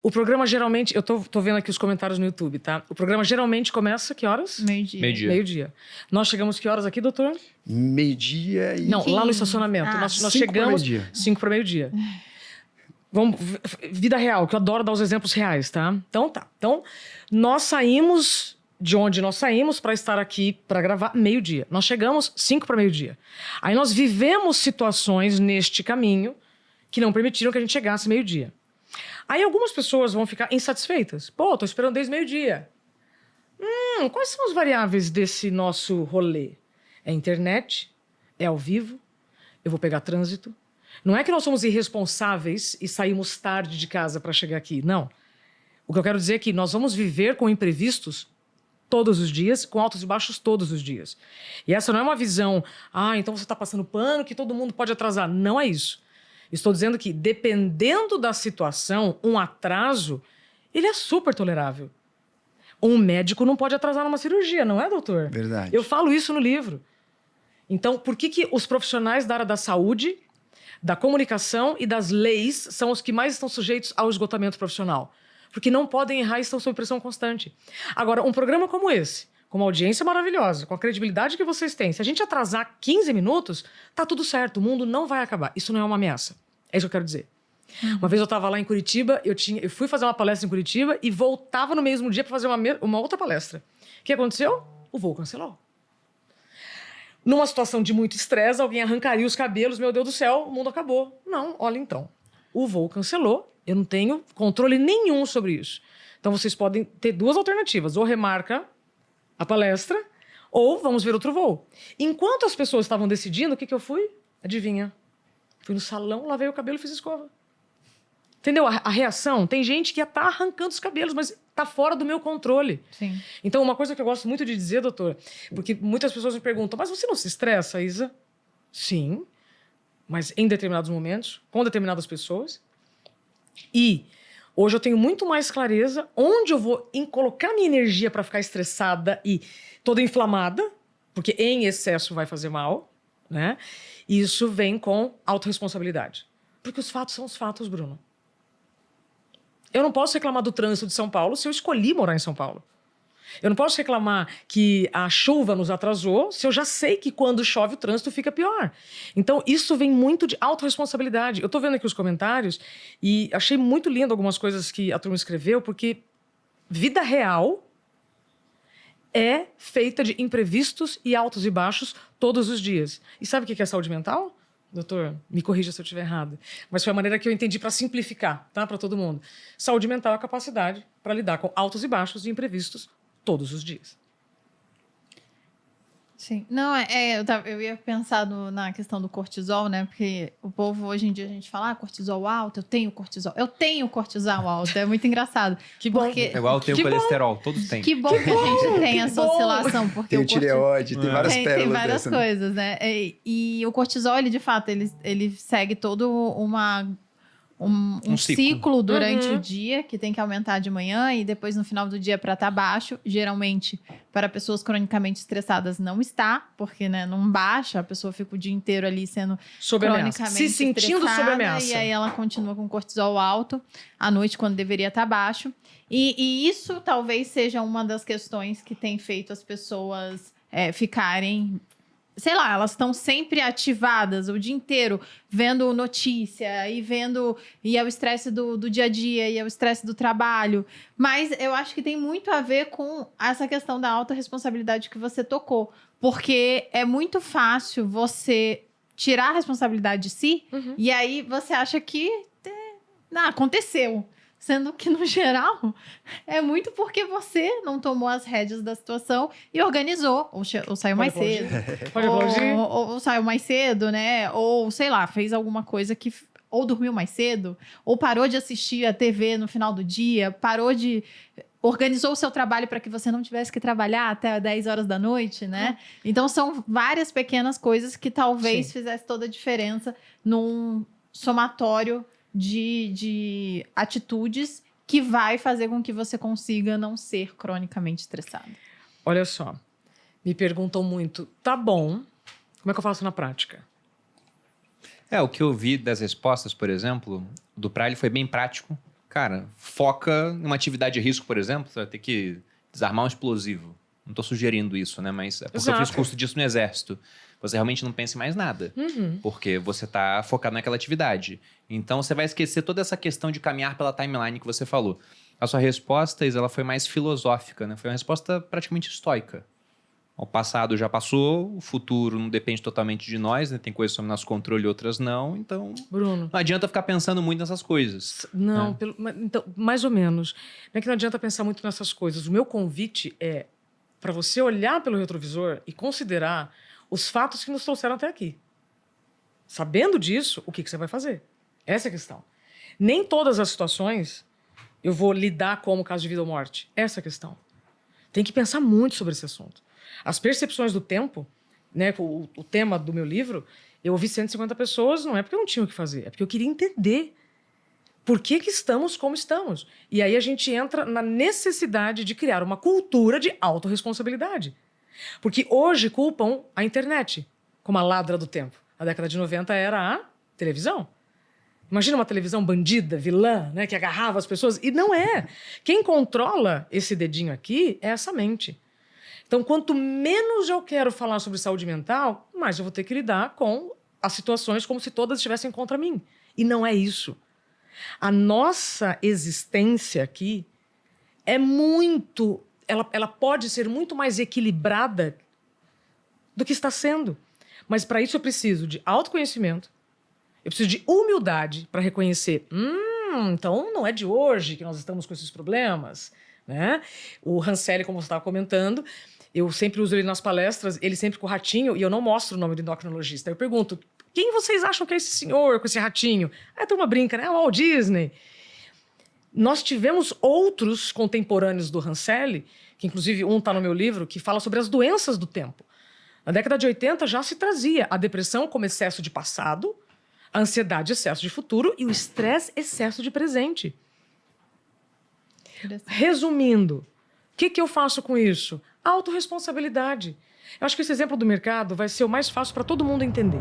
O programa geralmente... Eu tô vendo aqui os comentários no YouTube, tá? O programa geralmente começa que horas? Meio-dia. Meio-dia. Nós chegamos que horas aqui, doutor? Meio-dia e... Não, lá no estacionamento. Nós chegamos... 5 para meio-dia. Vamos... Vida real, que eu adoro dar os exemplos reais, tá? Então, tá. Então, nós saímos de onde nós saímos para estar aqui para gravar meio-dia. Nós chegamos 5 para meio-dia. Aí nós vivemos situações neste caminho que não permitiram que a gente chegasse meio-dia. Aí algumas pessoas vão ficar insatisfeitas. Pô, tô esperando desde meio-dia. Quais são as variáveis desse nosso rolê? É internet? É ao vivo? Eu vou pegar trânsito? Não é que nós somos irresponsáveis e saímos tarde de casa para chegar aqui, não. O que eu quero dizer é que nós vamos viver com imprevistos todos os dias, com altos e baixos todos os dias. E essa não é uma visão, então você está passando pano que todo mundo pode atrasar. Não é isso. Estou dizendo que, dependendo da situação, um atraso, ele é super tolerável. Um médico não pode atrasar numa cirurgia, não é, doutor? Verdade. Eu falo isso no livro. Então, por que os profissionais da área da saúde, da comunicação e das leis são os que mais estão sujeitos ao esgotamento profissional? Porque não podem errar e estão sob pressão constante. Agora, um programa como esse, com uma audiência maravilhosa, com a credibilidade que vocês têm, se a gente atrasar 15 minutos, tá tudo certo, o mundo não vai acabar. Isso não é uma ameaça. É isso que eu quero dizer. Uma vez eu estava lá em Curitiba, eu fui fazer uma palestra em Curitiba e voltava no mesmo dia para fazer uma outra palestra. O que aconteceu? O voo cancelou. Numa situação de muito estresse, alguém arrancaria os cabelos, meu Deus do céu, o mundo acabou. Não, olha então. O voo cancelou, eu não tenho controle nenhum sobre isso. Então vocês podem ter duas alternativas, ou remarca a palestra, ou vamos ver outro voo. Enquanto as pessoas estavam decidindo, o que eu fui? Adivinha? Fui no salão, lavei o cabelo e fiz escova. Entendeu? A reação, tem gente que tá arrancando os cabelos, mas tá fora do meu controle. Sim. Então, uma coisa que eu gosto muito de dizer, doutor, porque muitas pessoas me perguntam, mas você não se estressa, Isa? Sim, mas em determinados momentos, com determinadas pessoas. E hoje eu tenho muito mais clareza onde eu vou colocar minha energia para ficar estressada e toda inflamada, porque em excesso vai fazer mal, né? E isso vem com autorresponsabilidade. Porque os fatos são os fatos, Bruno. Eu não posso reclamar do trânsito de São Paulo se eu escolhi morar em São Paulo. Eu não posso reclamar que a chuva nos atrasou se eu já sei que quando chove o trânsito fica pior. Então, isso vem muito de autorresponsabilidade. Eu tô vendo aqui os comentários e achei muito lindo algumas coisas que a turma escreveu, porque vida real é feita de imprevistos e altos e baixos todos os dias. E sabe o que é saúde mental? Doutor, me corrija se eu estiver errado. Mas foi a maneira que eu entendi para simplificar, tá? Para todo mundo. Saúde mental é a capacidade para lidar com altos e baixos e imprevistos todos os dias. Sim. Não, eu ia pensar na questão do cortisol, né? Porque o povo, hoje em dia, a gente fala, cortisol alto, eu tenho cortisol. Eu tenho cortisol alto, é muito engraçado. Que bom. Porque... É igual tem o colesterol, todos têm. Que bom que a gente tem essa oscilação, porque Tem o o cortisol... tireoide, tem várias pérolas Tem várias dessa, né? coisas, né? E o cortisol, ele de fato, ele segue todo um ciclo durante o dia, que tem que aumentar de manhã e depois no final do dia para estar baixo. Geralmente, para pessoas cronicamente estressadas, não está, porque né, não baixa, a pessoa fica o dia inteiro ali sendo sob ameaça, se sentindo sob ameaça. E aí ela continua com cortisol alto à noite, quando deveria estar baixo. E isso talvez seja uma das questões que tem feito as pessoas ficarem... Sei lá, elas estão sempre ativadas o dia inteiro, vendo notícia e é o estresse do dia a dia, e é o estresse do trabalho. Mas eu acho que tem muito a ver com essa questão da autorresponsabilidade que você tocou. Porque é muito fácil você tirar a responsabilidade de si, e aí você acha que aconteceu. Sendo que, no geral, é muito porque você não tomou as rédeas da situação e organizou. Ou saiu mais cedo. Ou saiu mais cedo, né? Ou, sei lá, fez alguma coisa que... Ou dormiu mais cedo. Ou parou de assistir a TV no final do dia. Organizou o seu trabalho para que você não tivesse que trabalhar até 10 horas da noite, né? Então, são várias pequenas coisas que talvez fizesse toda a diferença num somatório de atitudes que vai fazer com que você consiga não ser cronicamente estressado. Olha só, me perguntam muito, tá bom, como é que eu faço na prática? O que eu vi das respostas, por exemplo, do Pra, ele foi bem prático. Cara, foca numa atividade de risco, por exemplo, você vai ter que desarmar um explosivo. Não tô sugerindo isso, né? Mas é porque eu fiz curso disso no Exército. Você realmente não pensa em mais nada. Porque você tá focado naquela atividade. Então, você vai esquecer toda essa questão de caminhar pela timeline que você falou. A sua resposta, Isa, ela foi mais filosófica, né? Foi uma resposta praticamente estoica. O passado já passou, o futuro não depende totalmente de nós, né? Tem coisas sob nosso controle e outras não. Então, Bruno. não adianta ficar pensando muito nessas coisas. Não, né? então, mais ou menos. Não é que não adianta pensar muito nessas coisas. O meu convite é para você olhar pelo retrovisor e considerar os fatos que nos trouxeram até aqui. Sabendo disso, o que você vai fazer? Essa é a questão. Nem todas as situações eu vou lidar como caso de vida ou morte. Essa é a questão. Tem que pensar muito sobre esse assunto. As percepções do tempo, né, o tema do meu livro, eu ouvi 150 pessoas, não é porque eu não tinha o que fazer, é porque eu queria entender por que estamos como estamos. E aí a gente entra na necessidade de criar uma cultura de autorresponsabilidade. Porque hoje culpam a internet como a ladra do tempo. A década de 90 era a televisão. Imagina uma televisão bandida, vilã, né, que agarrava as pessoas. E não é. Quem controla esse dedinho aqui é essa mente. Então, quanto menos eu quero falar sobre saúde mental, mais eu vou ter que lidar com as situações como se todas estivessem contra mim. E não é isso. A nossa existência aqui é muito... Ela pode ser muito mais equilibrada do que está sendo. Mas para isso eu preciso de autoconhecimento, eu preciso de humildade para reconhecer, então não é de hoje que nós estamos com esses problemas, né? O Rancelli, como você estava comentando, eu sempre uso ele nas palestras, ele sempre com o ratinho, e eu não mostro o nome do endocrinologista. Eu pergunto, quem vocês acham que é esse senhor com esse ratinho? A turma brinca, né? O Walt Disney. Nós tivemos outros contemporâneos do Rancelli, que inclusive um está no meu livro, que fala sobre as doenças do tempo. Na década de 80 já se trazia a depressão como excesso de passado, a ansiedade, excesso de futuro, e o estresse, excesso de presente. Resumindo, o que eu faço com isso? Autorresponsabilidade. Eu acho que esse exemplo do mercado vai ser o mais fácil para todo mundo entender.